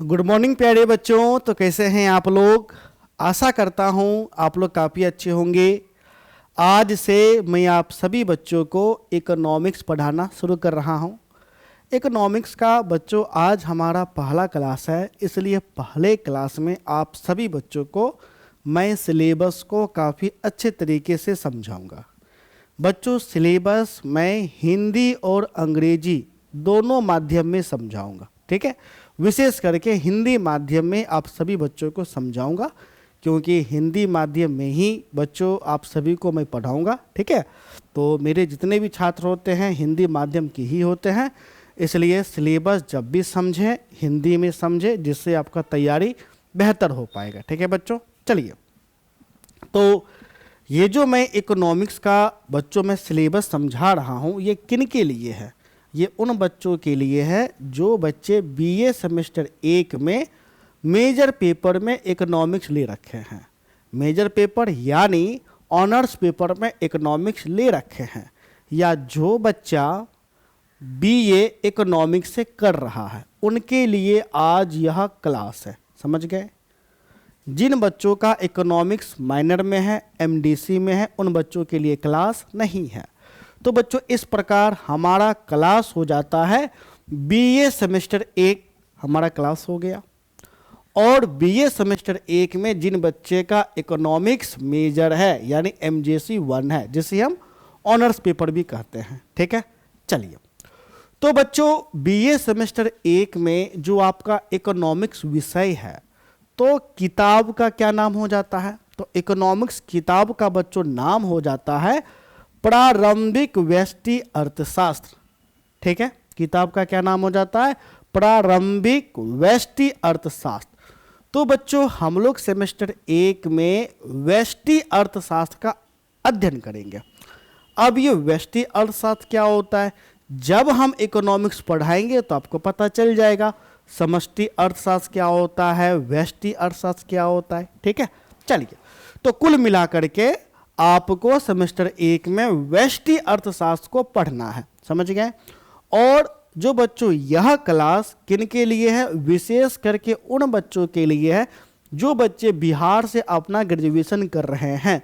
Good morning प्यारे बच्चों। तो कैसे हैं आप लोग? आशा करता हूं आप लोग काफ़ी अच्छे होंगे। आज से मैं आप सभी बच्चों को इकोनॉमिक्स पढ़ाना शुरू कर रहा हूं। इकोनॉमिक्स का बच्चों आज हमारा पहला क्लास है, इसलिए पहले क्लास में आप सभी बच्चों को मैं सिलेबस को काफ़ी अच्छे तरीके से समझाऊंगा। बच्चों सिलेबस मैं हिंदी और अंग्रेजी दोनों माध्यम में समझाऊंगा, ठीक है। विशेष करके हिंदी माध्यम में आप सभी बच्चों को समझाऊंगा, क्योंकि हिंदी माध्यम में ही बच्चों आप सभी को मैं पढ़ाऊंगा, ठीक है। तो मेरे जितने भी छात्र होते हैं हिंदी माध्यम के ही होते हैं, इसलिए सिलेबस जब भी समझें हिंदी में समझें, जिससे आपका तैयारी बेहतर हो पाएगा, ठीक है बच्चों। चलिए, तो ये जो मैं इकोनॉमिक्स का बच्चों में सिलेबस समझा रहा हूँ ये किन के लिए है? ये उन बच्चों के लिए है जो बच्चे बीए सेमेस्टर 1 में मेजर पेपर में इकोनॉमिक्स ले रखे हैं। मेजर पेपर यानी ऑनर्स पेपर में इकोनॉमिक्स ले रखे हैं, या जो बच्चा बीए इकोनॉमिक्स से कर रहा है उनके लिए आज यह क्लास है, समझ गए। जिन बच्चों का इकोनॉमिक्स माइनर में है, एमडीसी में है, उन बच्चों के लिए क्लास नहीं है। तो बच्चों इस प्रकार हमारा क्लास हो जाता है बीए सेमेस्टर 1 हमारा क्लास हो गया। और बीए सेमेस्टर 1 में जिन बच्चे का इकोनॉमिक्स मेजर है यानी एमजेसी 1 है, जिसे हम ऑनर्स पेपर भी कहते हैं, ठीक है। चलिए, तो बच्चों बीए सेमेस्टर 1 में जो आपका इकोनॉमिक्स विषय है तो किताब का क्या नाम हो जाता है? तो इकोनॉमिक्स किताब का बच्चों नाम हो जाता है प्रारंभिक व्यष्टि अर्थशास्त्र, ठीक है। किताब का क्या नाम हो जाता है? प्रारंभिक व्यष्टि अर्थशास्त्र। तो बच्चों हम लोग सेमेस्टर 1 में व्यष्टि अर्थशास्त्र का अध्ययन करेंगे। अब ये व्यष्टि अर्थशास्त्र क्या होता है? जब हम इकोनॉमिक्स पढ़ाएंगे तो आपको पता चल जाएगा समष्टि अर्थशास्त्र क्या होता है, व्यष्टि अर्थशास्त्र क्या होता है, ठीक है। चलिए, तो कुल मिलाकर के आपको सेमेस्टर 1 में व्यष्टि अर्थशास्त्र को पढ़ना है, समझ गए। और जो बच्चों यह क्लास किन के लिए है? विशेष करके उन बच्चों के लिए है जो बच्चे बिहार से अपना ग्रेजुएशन कर रहे हैं।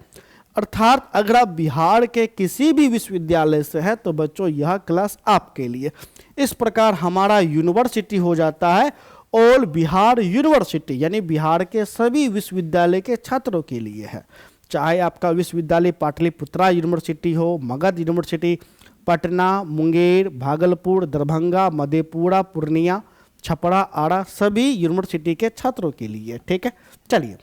अर्थात अगर आप बिहार के किसी भी विश्वविद्यालय से हैं तो बच्चों यह क्लास आपके लिए। इस प्रकार हमारा यूनिवर्सिटी हो जाता है ऑल बिहार यूनिवर्सिटी, यानी बिहार के सभी विश्वविद्यालय के छात्रों के लिए है। चाहे आपका विश्वविद्यालय पाटलिपुत्रा यूनिवर्सिटी हो, मगध यूनिवर्सिटी, पटना, मुंगेर, भागलपुर, दरभंगा, मधेपुरा, पूर्णिया, छपरा, आरा, सभी यूनिवर्सिटी के छात्रों के लिए, ठीक है। चलिए,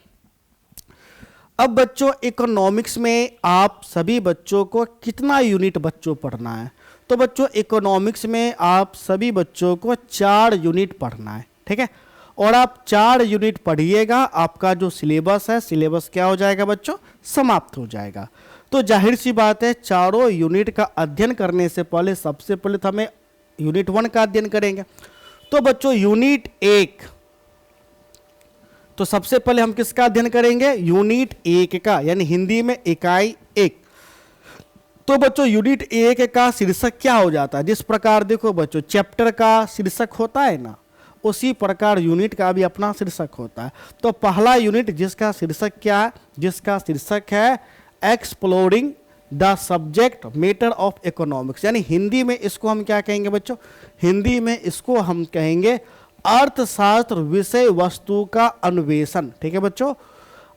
अब बच्चों इकोनॉमिक्स में आप सभी बच्चों को कितना यूनिट बच्चों पढ़ना है? तो बच्चों इकोनॉमिक्स में आप सभी बच्चों को 4 यूनिट पढ़ना है, ठीक है। और आप 4 यूनिट पढ़िएगा, आपका जो सिलेबस है सिलेबस क्या हो जाएगा बच्चों? समाप्त हो जाएगा। तो जाहिर सी बात है चारों यूनिट का अध्ययन करने से पहले सबसे पहले तो हमें यूनिट 1 का अध्ययन करेंगे। तो बच्चों यूनिट 1, तो सबसे पहले हम किसका अध्ययन करेंगे? यूनिट 1 का, यानी हिंदी में इकाई 1। तो बच्चों यूनिट 1 का शीर्षक क्या हो जाता है? जिस प्रकार देखो बच्चों चैप्टर का शीर्षक होता है ना, उसी प्रकार यूनिट का भी अपना शीर्षक होता है। तो पहला यूनिट जिसका शीर्षक क्या है? जिसका शीर्षक है exploring the subject matter of economics, यानी हिंदी में इसको हम क्या कहेंगे बच्चों? हिंदी में इसको हम कहेंगे अर्थशास्त्र विषय वस्तु का अन्वेषण, ठीक है बच्चों।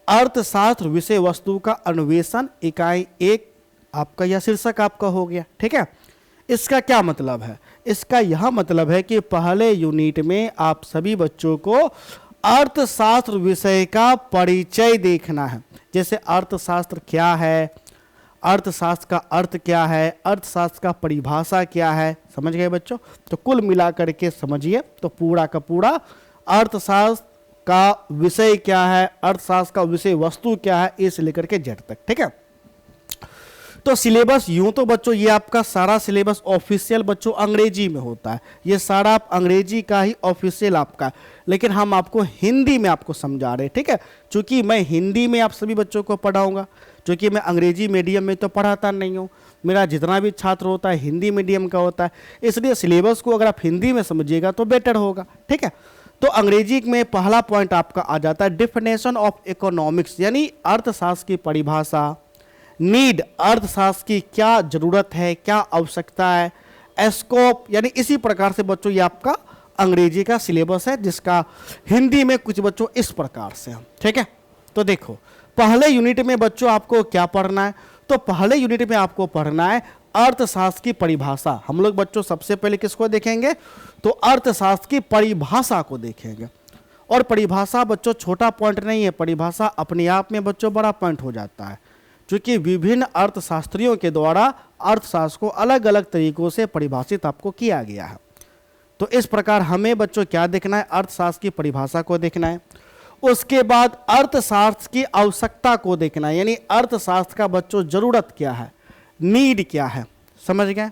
अर्थशास्त्र विषय वस्तु का अन्वेषण इकाई 1 आपका यह शीर्षक आपका हो गया, ठीक है। इसका क्या मतलब है? इसका यह मतलब है कि पहले यूनिट में आप सभी बच्चों को अर्थशास्त्र विषय का परिचय देखना है। जैसे अर्थशास्त्र क्या है, अर्थशास्त्र का अर्थ क्या है, अर्थशास्त्र का परिभाषा क्या है, समझ गए बच्चों। तो कुल मिलाकर के समझिए तो पूरा का पूरा अर्थशास्त्र का विषय क्या है, अर्थशास्त्र का विषय वस्तु क्या है, ए से लेकर के जेड तक, ठीक है। तो सिलेबस यूं तो बच्चों ये आपका सारा सिलेबस ऑफिशियल बच्चों अंग्रेजी में होता है, ये सारा आप अंग्रेजी का ही ऑफिशियल आपका है, लेकिन हम आपको हिंदी में आपको समझा रहे हैं, ठीक है। चूंकि मैं हिंदी में आप सभी बच्चों को पढ़ाऊंगा, क्योंकि मैं अंग्रेजी मीडियम में तो पढ़ाता नहीं हूँ, मेरा जितना भी छात्र होता है हिंदी मीडियम का होता है, इसलिए सिलेबस को अगर आप हिंदी में समझिएगा तो बेटर होगा, ठीक है। तो अंग्रेजी में पहला पॉइंट आपका आ जाता है डेफिनेशन ऑफ इकोनॉमिक्स, यानी अर्थशास्त्र की परिभाषा। नीड, अर्थशास्त्र की क्या जरूरत है, क्या आवश्यकता है। स्कोप, यानी इसी प्रकार से बच्चों ये आपका अंग्रेजी का सिलेबस है, जिसका हिंदी में कुछ बच्चों इस प्रकार से है। ठीक है, तो देखो पहले यूनिट में बच्चों आपको क्या पढ़ना है, तो पहले यूनिट में आपको पढ़ना है अर्थशास्त्र की परिभाषा। हम लोग बच्चों सबसे पहले किसको देखेंगे, तो अर्थशास्त्र की परिभाषा को देखेंगे। और परिभाषा बच्चों छोटा पॉइंट नहीं है, परिभाषा अपने आप में बच्चों बड़ा पॉइंट हो जाता है, क्योंकि विभिन्न अर्थशास्त्रियों के द्वारा अर्थशास्त्र को अलग अलग तरीकों से परिभाषित आपको किया गया है। तो इस प्रकार हमें बच्चों क्या देखना है, अर्थशास्त्र की परिभाषा को देखना है। उसके बाद अर्थशास्त्र की आवश्यकता को देखना है, यानी अर्थशास्त्र का बच्चों जरूरत क्या है, नीड क्या है, समझ गए।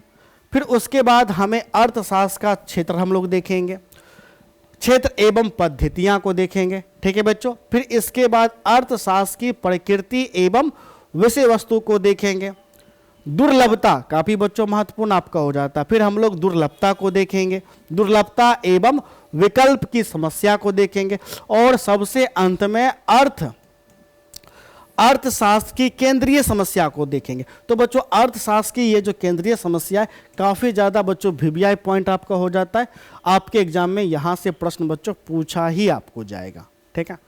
फिर उसके बाद हमें अर्थशास्त्र का क्षेत्र हम लोग देखेंगे, क्षेत्र एवं पद्धतियां को देखेंगे। ठीक है बच्चों, फिर इसके बाद अर्थशास्त्र की प्रकृति एवं विषय वस्तु को देखेंगे। दुर्लभता काफी बच्चों महत्वपूर्ण आपका हो जाता है, फिर हम लोग दुर्लभता को देखेंगे, दुर्लभता एवं विकल्प की समस्या को देखेंगे। और सबसे अंत में अर्थशास्त्र की केंद्रीय समस्या को देखेंगे। तो बच्चों अर्थशास्त्र की ये जो केंद्रीय समस्या है काफी ज्यादा बच्चों वीवीआई पॉइंट आपका हो जाता है, आपके एग्जाम में यहां से प्रश्न बच्चों पूछा ही आपको जाएगा। ठीक है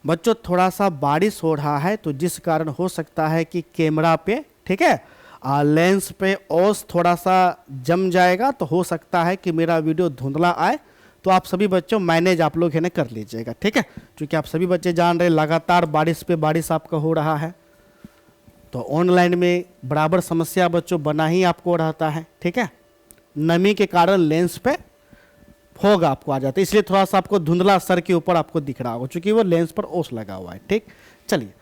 बच्चों, थोड़ा सा बारिश हो रहा है, तो जिस कारण हो सकता है कि कैमरा पे, ठीक है, लेंस पे ओस थोड़ा सा जम जाएगा, तो हो सकता है कि मेरा वीडियो धुंधला आए, तो आप सभी बच्चों मैनेज आप लोग है ना कर लीजिएगा। ठीक है, क्योंकि आप सभी बच्चे जान रहे लगातार बारिश पे बारिश आपका हो रहा है, तो ऑनलाइन में बराबर समस्या बच्चों बना ही आपको रहता है। ठीक है, नमी के कारण लेंस पे फोग आपको आ जाता है, इसलिए थोड़ा सा आपको धुंधला सर के ऊपर आपको दिख रहा होगा, क्योंकि वो लेंस पर ओस लगा हुआ है। ठीक, चलिए,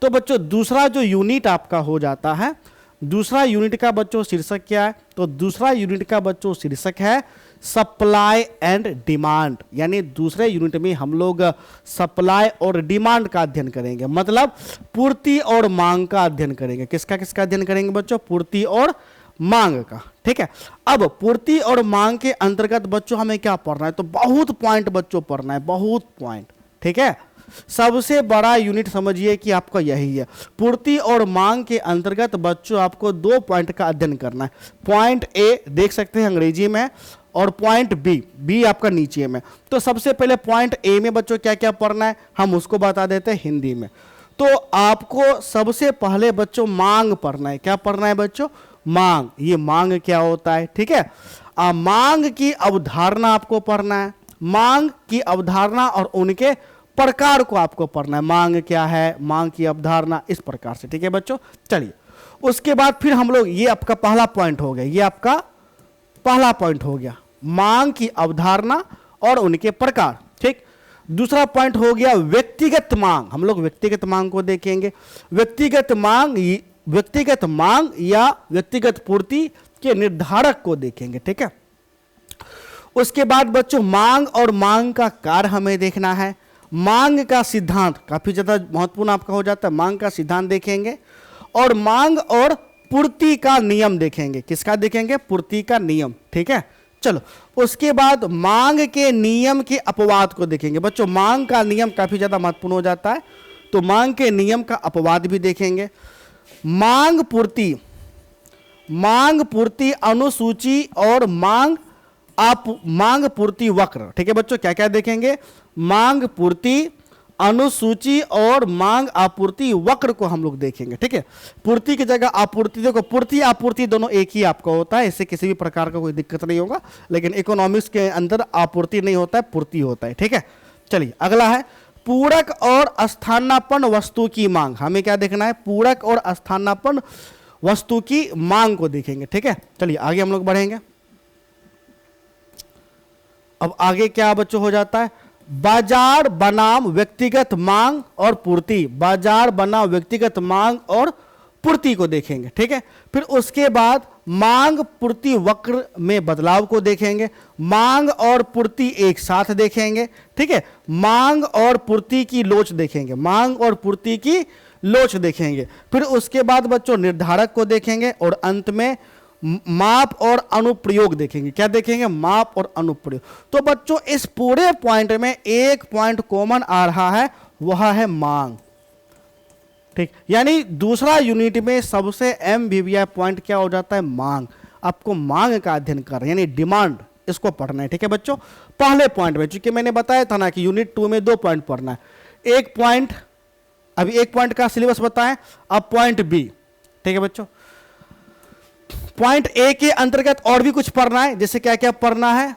तो बच्चों दूसरा जो यूनिट आपका हो जाता है, दूसरा यूनिट का बच्चों शीर्षक क्या है, तो दूसरा यूनिट का बच्चों शीर्षक है सप्लाई एंड डिमांड। यानी दूसरे यूनिट में हम लोग सप्लाई और डिमांड का अध्ययन करेंगे, मतलब पूर्ति और मांग का अध्ययन करेंगे। किसका किसका अध्ययन करेंगे बच्चों, पूर्ति और मांग का। ठीक है, अब पूर्ति और मांग के अंतर्गत बच्चों हमें क्या पढ़ना है, तो बहुत पॉइंट बच्चों पढ़ना है, बहुत पॉइंट। ठीक है, सबसे बड़ा यूनिट समझिए कि आपका यही है। पूर्ति और मांग के अंतर्गत बच्चों आपको 2 पॉइंट का अध्ययन करना है। पॉइंट ए देख सकते हैं अंग्रेजी में, और पॉइंट बी आपका नीचे में। तो सबसे पहले पॉइंट ए में बच्चों क्या क्या पढ़ना है हम उसको बता देते हैं हिंदी में। तो आपको सबसे पहले बच्चों मांग पढ़ना है। क्या पढ़ना है बच्चों, मांग। ये मांग क्या होता है, ठीक है, मांग की अवधारणा आपको पढ़ना है। मांग की अवधारणा और उनके प्रकार को आपको पढ़ना है। मांग क्या है, मांग की अवधारणा, इस प्रकार से। ठीक है बच्चों, चलिए उसके बाद फिर हम लोग, ये आपका पहला पॉइंट हो गया, ये आपका पहला पॉइंट हो गया, मांग की अवधारणा और उनके प्रकार। ठीक, दूसरा पॉइंट हो गया व्यक्तिगत मांग। हम लोग व्यक्तिगत मांग को देखेंगे। व्यक्तिगत मांग या व्यक्तिगत पूर्ति के निर्धारक को देखेंगे। ठीक है, उसके बाद बच्चों मांग और मांग का कार्य हमें देखना है। मांग का सिद्धांत काफी ज्यादा महत्वपूर्ण आपका हो जाता है, मांग का सिद्धांत देखेंगे। और मांग और पूर्ति का नियम देखेंगे। किसका देखेंगे, पूर्ति का नियम। ठीक है, चलो उसके बाद मांग के नियम के अपवाद को देखेंगे। बच्चों मांग का नियम काफी ज्यादा महत्वपूर्ण हो जाता है, तो मांग के नियम का अपवाद भी देखेंगे। मांग पूर्ति अनुसूची और मांग पूर्ति वक्र। ठीक है बच्चों, क्या क्या देखेंगे, मांग पूर्ति अनुसूची और मांग आपूर्ति वक्र को हम लोग देखेंगे। ठीक है, पूर्ति की जगह आपूर्ति, देखो पूर्ति आपूर्ति दोनों एक ही आपका होता है, इससे किसी भी प्रकार का कोई दिक्कत नहीं होगा, लेकिन इकोनॉमिक्स के अंदर आपूर्ति नहीं होता है, पूर्ति होता है। ठीक है, चलिए अगला है पूरक और स्थानापन्न वस्तु की मांग। हमें क्या देखना है, पूरक और स्थानापन्न वस्तु की मांग को देखेंगे। ठीक है, चलिए आगे हम लोग बढ़ेंगे। अब आगे क्या बच्चों हो जाता है, बाजार बनाम व्यक्तिगत मांग और पूर्ति। बाजार बनाम व्यक्तिगत मांग और पूर्ति को देखेंगे। ठीक है, फिर उसके बाद मांग पूर्ति वक्र में बदलाव को देखेंगे। मांग और पूर्ति एक साथ देखेंगे। ठीक है, मांग और पूर्ति की लोच देखेंगे। मांग और पूर्ति की लोच देखेंगे। फिर उसके बाद बच्चों निर्धारक को देखेंगे और अंत में माप और अनुप्रयोग देखेंगे। क्या देखेंगे? माप और अनुप्रयोग। तो बच्चों इस पूरे पॉइंट में एक पॉइंट कॉमन आ रहा है, वह है मांग। ठीक, यानी दूसरा यूनिट में सबसे एमवीवीआई पॉइंट क्या हो जाता है? मांग। आपको मांग का अध्ययन कर रहे हैं, यानी डिमांड, इसको पढ़ना है। ठीक है बच्चों, पहले पॉइंट में चूंकि मैंने बताया था ना कि यूनिट 2 में 2 पॉइंट पढ़ना है। एक पॉइंट, अभी एक पॉइंट का सिलेबस बताएं, अब पॉइंट बी। ठीक है बच्चों, पॉइंट ए के अंतर्गत और भी कुछ पढ़ना है। जैसे क्या क्या पढ़ना है?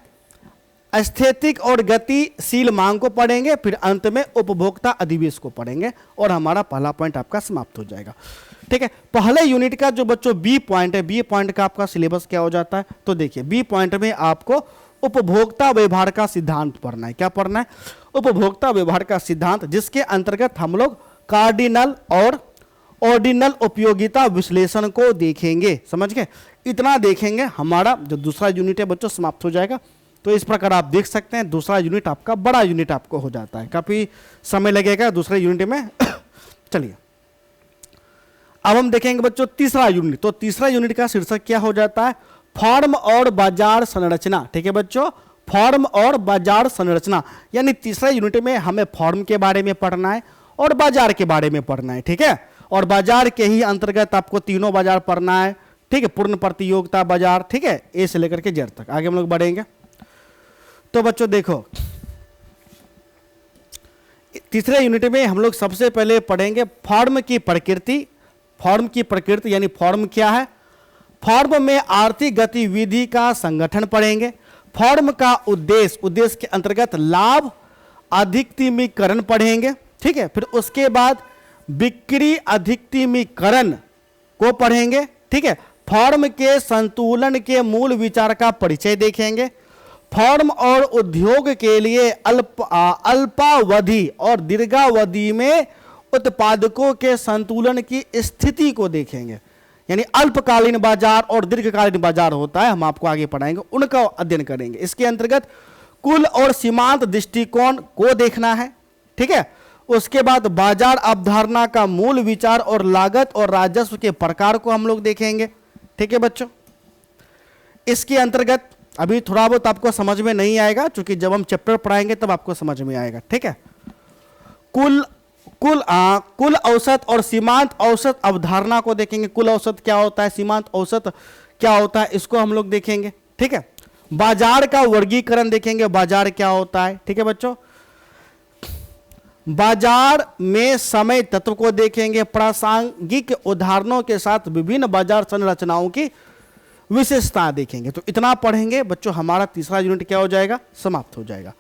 स्थैतिक और गतिशील मांग को पढ़ेंगे, फिर अंत में उपभोक्ता अधिवेश को पढ़ेंगे और हमारा पहला पॉइंट आपका समाप्त हो जाएगा। ठीक है, पहले यूनिट का जो बच्चों बी पॉइंट है, बी पॉइंट का आपका सिलेबस क्या हो जाता है? तो देखिए बी पॉइंट में आपको उपभोक्ता व्यवहार का सिद्धांत पढ़ना है। क्या पढ़ना है? उपभोक्ता व्यवहार का सिद्धांत, जिसके अंतर्गत हम लोग कार्डिनल और ऑर्डिनल उपयोगिता विश्लेषण को देखेंगे। समझ गए? इतना देखेंगे, हमारा जो दूसरा यूनिट है बच्चों समाप्त हो जाएगा। तो इस प्रकार आप देख सकते हैं दूसरा यूनिट आपका बड़ा यूनिट आपको हो जाता है, काफी समय लगेगा दूसरे यूनिट में। चलिए अब हम देखेंगे बच्चों तीसरा यूनिट। तो तीसरा यूनिट का शीर्षक क्या हो जाता है? फॉर्म और बाजार संरचना। ठीक है बच्चों, फॉर्म और बाजार संरचना, यानी तीसरे यूनिट में हमें फॉर्म के बारे में पढ़ना है और बाजार के बारे में पढ़ना है। ठीक है, और बाजार के ही अंतर्गत आपको तीनों बाजार पढ़ना है। ठीक है, पूर्ण प्रतियोगिता बाजार। ठीक है, ए से लेकर के जेड तक आगे हम लोग बढ़ेंगे। तो बच्चों देखो, तीसरे यूनिट में हम लोग सबसे पहले पढ़ेंगे फॉर्म की प्रकृति। फॉर्म की प्रकृति यानी फॉर्म क्या है? फॉर्म में आर्थिक गतिविधि का संगठन पढ़ेंगे। फॉर्म का उद्देश्य, उद्देश्य के अंतर्गत लाभ अधिकतमीकरण पढ़ेंगे। ठीक है, फिर उसके बाद बिक्री अधिकतमीकरण को पढ़ेंगे। ठीक है, फॉर्म के संतुलन के मूल विचार का परिचय देखेंगे। फॉर्म और उद्योग के लिए अल्पावधि और दीर्घावधि में उत्पादकों के संतुलन की स्थिति को देखेंगे। यानी अल्पकालीन बाजार और दीर्घकालीन बाजार होता है, हम आपको आगे पढ़ाएंगे, उनका अध्ययन करेंगे। इसके अंतर्गत कुल और सीमांत दृष्टिकोण को देखना है। ठीक है, उसके बाद बाजार अवधारणा का मूल विचार और लागत और राजस्व के प्रकार को हम लोग देखेंगे। ठीक है बच्चों, इसके अंतर्गत अभी थोड़ा बहुत आपको समझ में नहीं आएगा, क्योंकि जब हम चैप्टर पढ़ाएंगे तब आपको समझ में आएगा। ठीक है, कुल औसत और सीमांत औसत अवधारणा को देखेंगे। कुल औसत क्या होता है, सीमांत औसत क्या होता है, इसको हम लोग देखेंगे। ठीक है, बाजार का वर्गीकरण देखेंगे, बाजार क्या होता है। ठीक है बच्चों, बाजार में समय तत्व को देखेंगे। प्रासंगिक उदाहरणों के साथ विभिन्न बाजार संरचनाओं की विशेषता देखेंगे। तो इतना पढ़ेंगे बच्चों, हमारा तीसरा यूनिट क्या हो जाएगा? समाप्त हो जाएगा।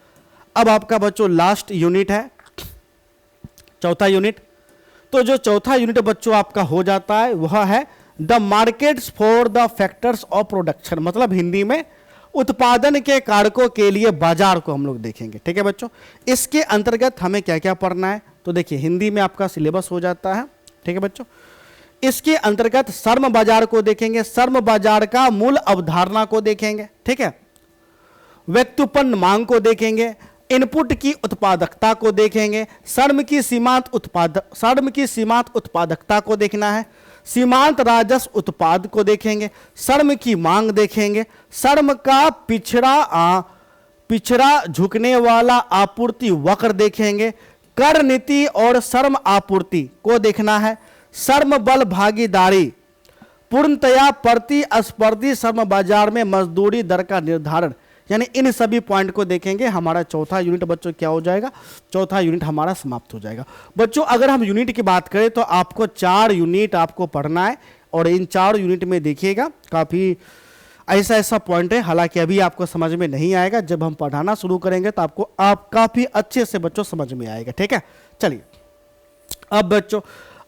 अब आपका बच्चों लास्ट यूनिट है, चौथा यूनिट। तो जो चौथा यूनिट बच्चों आपका हो जाता है वह है the markets for the factors of production, मतलब हिंदी में उत्पादन के कारकों के लिए बाजार को हम लोग देखेंगे। ठीक है बच्चों, इसके अंतर्गत हमें क्या क्या पढ़ना है? तो देखिए हिंदी में आपका सिलेबस हो जाता है। ठीक है बच्चों, इसके अंतर्गत श्रम बाजार को देखेंगे, श्रम बाजार का मूल अवधारणा को देखेंगे। ठीक है, व्यक्त्युत्पन्न मांग को देखेंगे, इनपुट की उत्पादकता को देखेंगे, श्रम की सीमांत उत्पादकता को देखना है, सीमांत राजस्व उत्पाद को देखेंगे, श्रम की मांग देखेंगे, श्रम का पिछड़ा झुकने वाला आपूर्ति वक्र देखेंगे, कर नीति और श्रम आपूर्ति को देखना है, श्रम बल भागीदारी, पूर्णतया प्रतिस्पर्धी श्रम बाजार में मजदूरी दर का निर्धारण, यानी इन सभी पॉइंट को देखेंगे। हमारा चौथा यूनिट बच्चों क्या हो जाएगा? चौथा यूनिट हमारा समाप्त हो जाएगा। बच्चों अगर हम यूनिट की बात करें तो आपको 4 यूनिट आपको पढ़ना है, और इन 4 यूनिट में देखिएगा काफ़ी ऐसा पॉइंट है, हालांकि अभी आपको समझ में नहीं आएगा, जब हम पढ़ाना शुरू करेंगे तो आपको काफ़ी अच्छे से बच्चों समझ में आएगा। ठीक है, चलिए अब बच्चों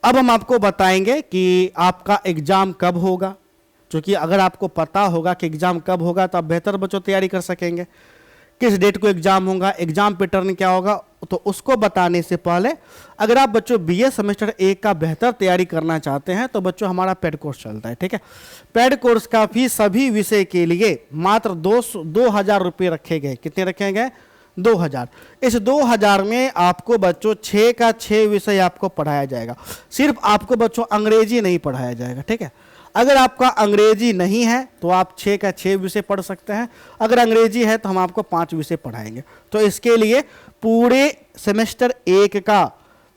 अब हम आपको बताएंगे कि आपका एग्ज़ाम कब होगा, क्योंकि अगर आपको पता होगा कि एग्ज़ाम कब होगा तो आप बेहतर बच्चों तैयारी कर सकेंगे। किस डेट को एग्ज़ाम होगा, एग्ज़ाम पैटर्न क्या होगा, तो उसको बताने से पहले अगर आप बच्चों बीए सेमेस्टर 1 का बेहतर तैयारी करना चाहते हैं तो बच्चों हमारा पेड कोर्स चलता है। ठीक है, पेड कोर्स का फीस सभी विषय के लिए मात्र 2,000 रुपये रखे गए। कितने रखे गए? 2,000। इस 2,000 में आपको बच्चों 6 का 6 विषय आपको पढ़ाया जाएगा। सिर्फ आपको बच्चों अंग्रेजी नहीं पढ़ाया जाएगा। ठीक है, अगर आपका अंग्रेजी नहीं है तो आप 6 का 6 विषय पढ़ सकते हैं, अगर अंग्रेजी है तो हम आपको 5 विषय पढ़ाएंगे। तो इसके लिए पूरे सेमेस्टर 1 का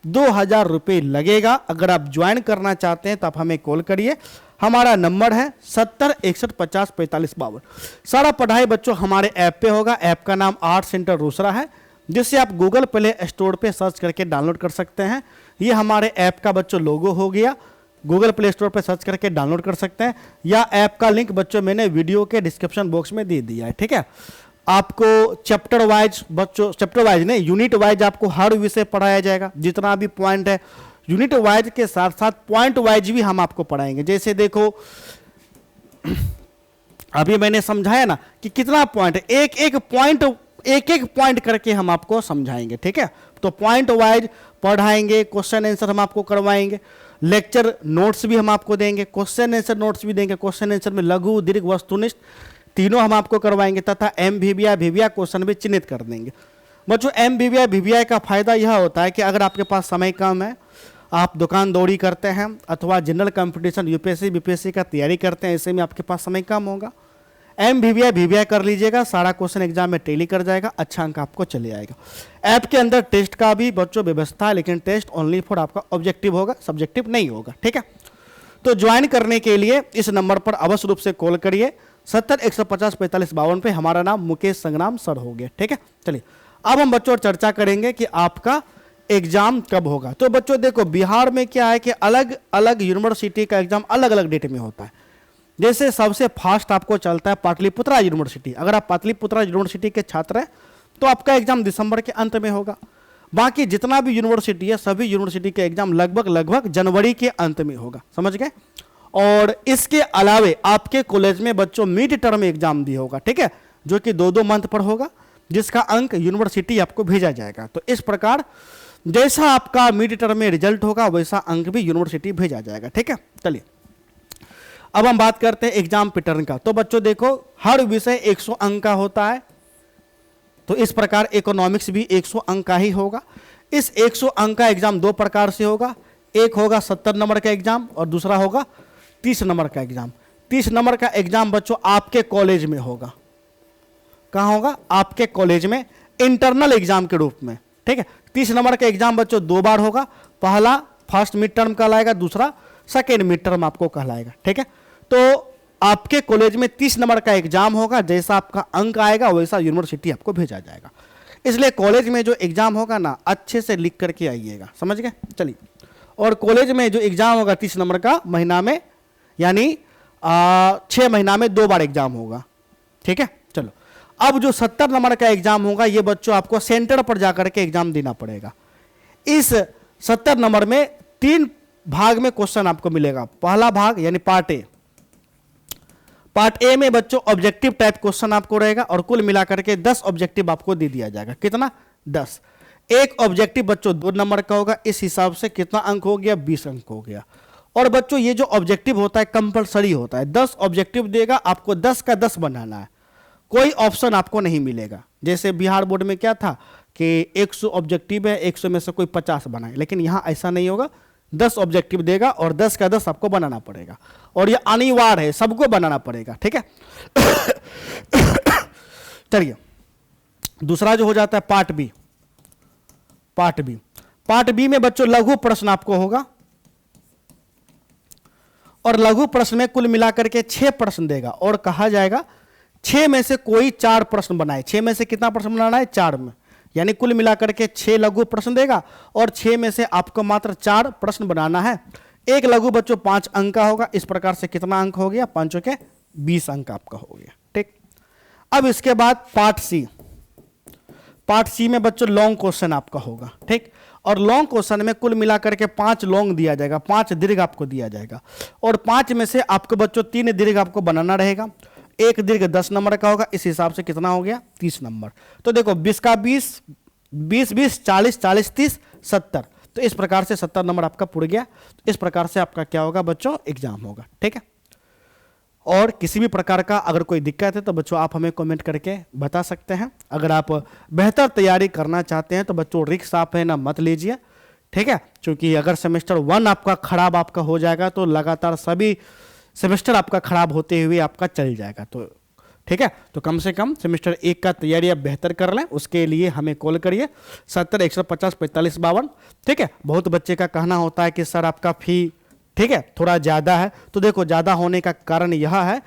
2000 रुपये लगेगा। अगर आप ज्वाइन करना चाहते हैं तो आप हमें कॉल करिए, हमारा नंबर है 7061504552। सारा पढ़ाई बच्चों हमारे ऐप पे होगा। ऐप का नाम आर्ट सेंटर रोसड़ा है, जिसे आप गूगल प्ले स्टोर पे सर्च करके डाउनलोड कर सकते हैं। ये हमारे ऐप का बच्चों लोगो हो गया, गूगल प्ले स्टोर पे सर्च करके डाउनलोड कर सकते हैं, या ऐप का लिंक बच्चों मैंने वीडियो के डिस्क्रिप्शन बॉक्स में दे दिया है। ठीक है, आपको चैप्टर वाइज बच्चों, चैप्टर वाइज नहीं, यूनिट वाइज आपको हर विषय पढ़ाया जाएगा, जितना भी पॉइंट है यूनिट वाइज के साथ साथ पॉइंट वाइज भी हम आपको पढ़ाएंगे। जैसे देखो अभी मैंने समझाया ना कि कितना पॉइंट है, एक एक पॉइंट करके हम आपको समझाएंगे। ठीक है, तो पॉइंट वाइज पढ़ाएंगे, क्वेश्चन आंसर हम आपको करवाएंगे, लेक्चर नोट्स भी हम आपको देंगे, क्वेश्चन आंसर नोट्स भी देंगे। क्वेश्चन आंसर में लघु, दीर्घ, वस्तुनिष्ठ तीनों हम आपको करवाएंगे, तथा MVBI क्वेश्चन भी चिन्हित कर देंगे। बच्चों MVBI का फायदा यह होता है कि अगर आपके पास समय कम है, आप दुकान दौड़ी करते हैं अथवा जनरल कंपटीशन UPSC BPSC का तैयारी करते हैं, ऐसे में आपके पास समय कम होगा, MVBI कर लीजिएगा, सारा क्वेश्चन एग्जाम में टैली कर जाएगा, अच्छा अंक आपको चले आएगा। ऐप के अंदर टेस्ट का भी बच्चों व्यवस्था है, लेकिन टेस्ट ओनली फॉर आपका ऑब्जेक्टिव होगा, सब्जेक्टिव नहीं होगा। ठीक है, तो ज्वाइन करने के लिए इस नंबर पर अवश्य रूप से कॉल करिए, 7015054552 पे। हमारा नाम मुकेश संग्राम सर हो गया। ठीक है, चलिए अब हम बच्चों चर्चा करेंगे कि आपका एग्जाम कब होगा। तो बच्चों देखो, बिहार में क्या है कि अलग अलग यूनिवर्सिटी का एग्जाम अलग अलग डेट में होता है। जैसे सबसे फास्ट आपको चलता है पाटलिपुत्रा यूनिवर्सिटी। अगर आप पाटलिपुत्रा यूनिवर्सिटी के छात्र हैं तो आपका एग्जाम दिसंबर के अंत में होगा। बाकी जितना भी यूनिवर्सिटी है, सभी यूनिवर्सिटी के एग्जाम लगभग जनवरी के अंत में होगा, समझ गए। और इसके अलावे आपके कॉलेज में बच्चों मिड टर्म एग्जाम भी होगा। ठीक है, जो कि 2-2 मंथ पर होगा, जिसका अंक यूनिवर्सिटी आपको भेजा जाएगा। तो इस प्रकार जैसा आपका मिड टर्म में रिजल्ट होगा वैसा अंक भी यूनिवर्सिटी भेजा जाएगा। ठीक है, चलिए अब हम बात करते हैं एग्जाम पैटर्न का। तो बच्चों देखो, हर विषय 100 अंक का होता है, तो इस प्रकार इकोनॉमिक्स भी 100 अंक का ही होगा। इस 100 अंक का एग्जाम 2 प्रकार से होगा, एक होगा 70 नंबर का एग्जाम और दूसरा होगा 30 नंबर का एग्जाम। 30 नंबर का एग्जाम बच्चों आपके कॉलेज में होगा। कहाँ होगा? आपके कॉलेज में, इंटरनल एग्जाम के रूप में। ठीक है, 30 नंबर का एग्जाम बच्चों 2 बार होगा, पहला फर्स्ट मिड टर्म कहलाएगा, दूसरा सेकेंड मिड टर्म आपको कहलाएगा। ठीक है, तो आपके कॉलेज में 30 नंबर का एग्जाम होगा, जैसा आपका अंक आएगा वैसा यूनिवर्सिटी आपको भेजा जाएगा। इसलिए कॉलेज में जो एग्जाम होगा ना, अच्छे से लिख करके आइएगा, समझ गए। चलिए, और कॉलेज में जो एग्जाम होगा 30 नंबर का महीना में, यानी 6 महीना में 2 बार एग्जाम होगा। ठीक है, चलो अब जो 70 नंबर का एग्जाम होगा, ये बच्चों आपको सेंटर पर जाकर के एग्जाम देना पड़ेगा। इस 70 नंबर में 3 भाग में क्वेश्चन आपको मिलेगा। पहला भाग यानी पार्ट ए में बच्चों ऑब्जेक्टिव टाइप क्वेश्चन आपको रहेगा, और कुल मिलाकर के 10 ऑब्जेक्टिव आपको दे दिया जाएगा। कितना? 10। एक ऑब्जेक्टिव बच्चों 2 नंबर का होगा, इस हिसाब से कितना अंक हो गया? 20 अंक हो गया। और बच्चों ये जो ऑब्जेक्टिव होता है कंपलसरी होता है, 10 ऑब्जेक्टिव देगा, आपको 10 का 10 बनाना है, कोई ऑप्शन आपको नहीं मिलेगा। जैसे बिहार बोर्ड में क्या था कि 100 ऑब्जेक्टिव है, 100 में से कोई 50 बनाए, लेकिन यहाँ ऐसा नहीं होगा, 10 ऑब्जेक्टिव देगा और 10 का 10 आपको बनाना पड़ेगा, और ये अनिवार्य है, सबको बनाना पड़ेगा। ठीक है, चलिए दूसरा जो हो जाता है पार्ट बी। पार्ट बी में बच्चों लघु प्रश्न आपको होगा, और लघु प्रश्न में कुल मिलाकर के 6 प्रश्न देगा, और कहा जाएगा 6 में से कोई 4 प्रश्न बनाए। 6 में से कितना प्रश्न बनाना है? 4 में, यानी कुल मिलाकर के 6 लघु प्रश्न देगा, और 6 में से आपको मात्र 4 प्रश्न बनाना है। एक लघु बच्चों 5 अंक का होगा। इस प्रकार से कितना अंक हो गया? 5 के 20 अंक आपका हो गया। ठीक, अब इसके बाद पार्ट सी में बच्चों लॉन्ग क्वेश्चन आपका होगा। ठीक, और लॉन्ग क्वेश्चन में कुल मिलाकर के 5 लॉन्ग दिया जाएगा, 5 दीर्घ आपको दिया जाएगा, और 5 में से आपको बच्चों 3 दीर्घ आपको बनाना रहेगा। एक दीर्घ 10 नंबर का होगा, इस हिसाब से कितना हो गया? 30 नंबर। तो देखो 20 का 20, 20, 20, 40, 40, 30, 70, तो इस प्रकार से 70 नंबर आपका पुड़ गया। इस प्रकार से आपका क्या होगा बच्चों? एग्जाम होगा। ठीक है, और किसी भी प्रकार का अगर कोई दिक्कत है तो बच्चों आप हमें कमेंट करके बता सकते हैं। अगर आप बेहतर तैयारी करना चाहते हैं तो बच्चों रिस्क आप है ना मत लीजिए। ठीक है, क्योंकि अगर सेमेस्टर 1 आपका खराब आपका हो जाएगा तो लगातार सभी सेमेस्टर आपका खराब होते हुए आपका चल जाएगा। तो ठीक है, तो कम से कम सेमेस्टर 1 का तैयारी आप बेहतर कर लें, उसके लिए हमें कॉल करिए 70-150-45-52। ठीक है, बहुत बच्चे का कहना होता है कि सर आपका फ़ी ठीक है थोड़ा ज़्यादा है। तो देखो, ज़्यादा होने का कारण यह है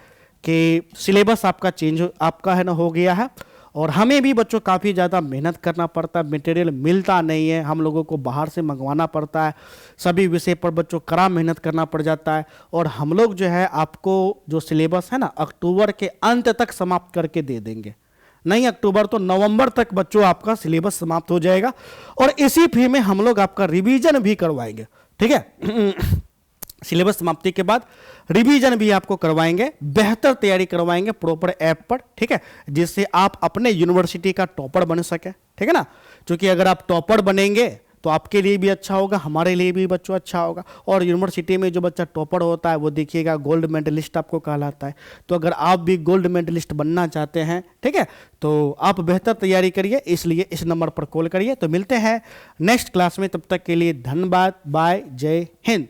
कि सिलेबस आपका चेंज आपका है ना हो गया है, और हमें भी बच्चों काफ़ी ज़्यादा मेहनत करना पड़ता है, मटेरियल मिलता नहीं है, हम लोगों को बाहर से मंगवाना पड़ता है, सभी विषय पर बच्चों कड़ा मेहनत करना पड़ जाता है। और हम लोग जो है आपको जो सिलेबस है ना अक्टूबर के अंत तक समाप्त करके दे देंगे, नहीं अक्टूबर तो नवंबर तक बच्चों आपका सिलेबस समाप्त हो जाएगा, और इसी फी में हम लोग आपका रिवीजन भी करवाएंगे। ठीक है सिलेबस समाप्ति के बाद रिवीजन भी आपको करवाएंगे, बेहतर तैयारी करवाएंगे प्रॉपर ऐप पर। ठीक है, जिससे आप अपने यूनिवर्सिटी का टॉपर बन सके। ठीक है ना, क्योंकि अगर आप टॉपर बनेंगे तो आपके लिए भी अच्छा होगा, हमारे लिए भी बच्चों अच्छा होगा। और यूनिवर्सिटी में जो बच्चा टॉपर होता है वो देखिएगा गोल्ड मेडलिस्ट आपको कहलाता है। तो अगर आप भी गोल्ड मेडलिस्ट बनना चाहते हैं, ठीक है, तो आप बेहतर तैयारी करिए, इसलिए इस नंबर पर कॉल करिए। तो मिलते हैं नेक्स्ट क्लास में, तब तक के लिए धन्यवाद, बाय, जय हिंद।